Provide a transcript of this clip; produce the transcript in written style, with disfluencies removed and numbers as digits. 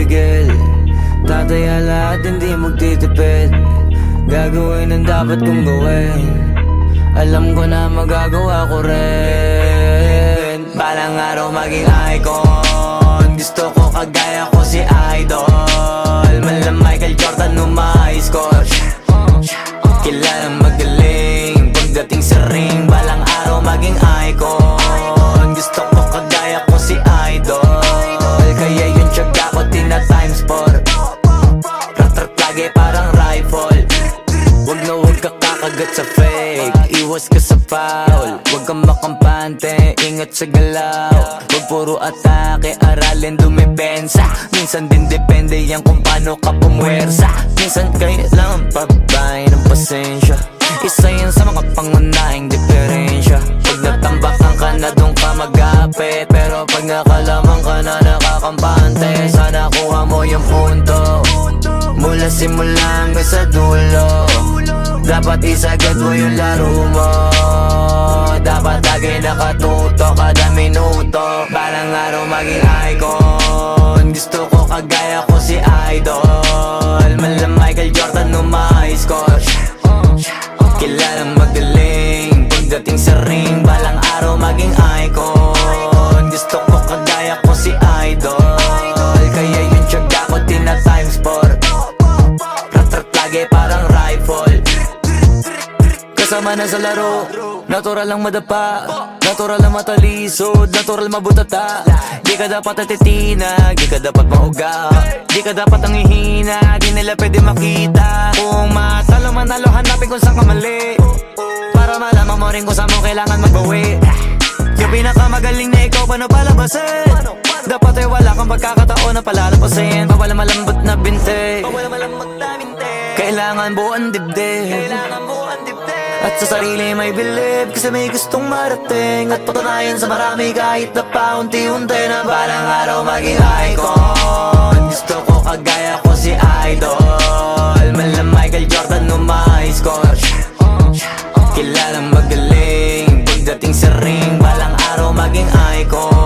tumigil. Tataya lahat, hindi magtitipid. Gagawin ang dapat kong gawin. Alam ko na magagawa ko rin. Balang araw maging icon. Gusto ko kagaya ko si Idol. Malam Michael Jordan nung ma-high score. Kilalang magaling pagdating sa ring. Balang araw maging icon. Gusto ko kagaya ko si Idol. Kaya yung tiyaga ko tina-times 4. Rat-rat lagi parang rifle. Wag na wag ka kakagat sa fake. Iwas ka sa foul. Wag kang makampante, ingat sa galaw. Wag puro atake, aralin dumipensa. Minsan din depende yan kung paano ka pumwersa. Minsan kailangan pabay ng pasensya. Isa yan sa mga pangunahing diferensya. Pag natambakan ka na doon ka mag-apit. Pero pag nakalaman ka na nakakampante, sana kuha mo yung punto. Mula simula hanggang sa dulo. Dapat isagad mo yung laro mo. Dapat lagi nakatuto kada minuto. Balang araw maging icon. Gusto ko kagaya ko si Idol. Malam Michael Jordan nung ma-high score. Kilalang magaling pagdating sa ring. Balang araw maging icon. Gusto ko kagaya ko si Idol. Kaya yung tiyaga ko tina-times 4. Rat-rat lagi parang rifle. Kasama na sa laro, natural lang madapa. Natural lang matalisod, natural mabutata. Di ka dapat atitina, di ka dapat mauga. Di ka dapat ang ihina, di nila pwede makita. Kung matalo manalo, hanapin kung saan ka mali. Para malaman mo rin kung saan mo kailangan magbawi. Yung pinakamagaling na ikaw, paano palabasin? Dapat ay wala kang pagkakataon na palalapasin. Bawal malambot na binte, kailangan buuan dibdib. At sa sarili may believe, kasi may gustong marating. At patunayan sa marami kahit na paunti-unti. Na balang araw maging icon. Gusto ko kagaya ko si Idol. Malam Michael Jordan nung ma-high score. Kilalang magaling pagdating sa ring. Balang araw maging icon.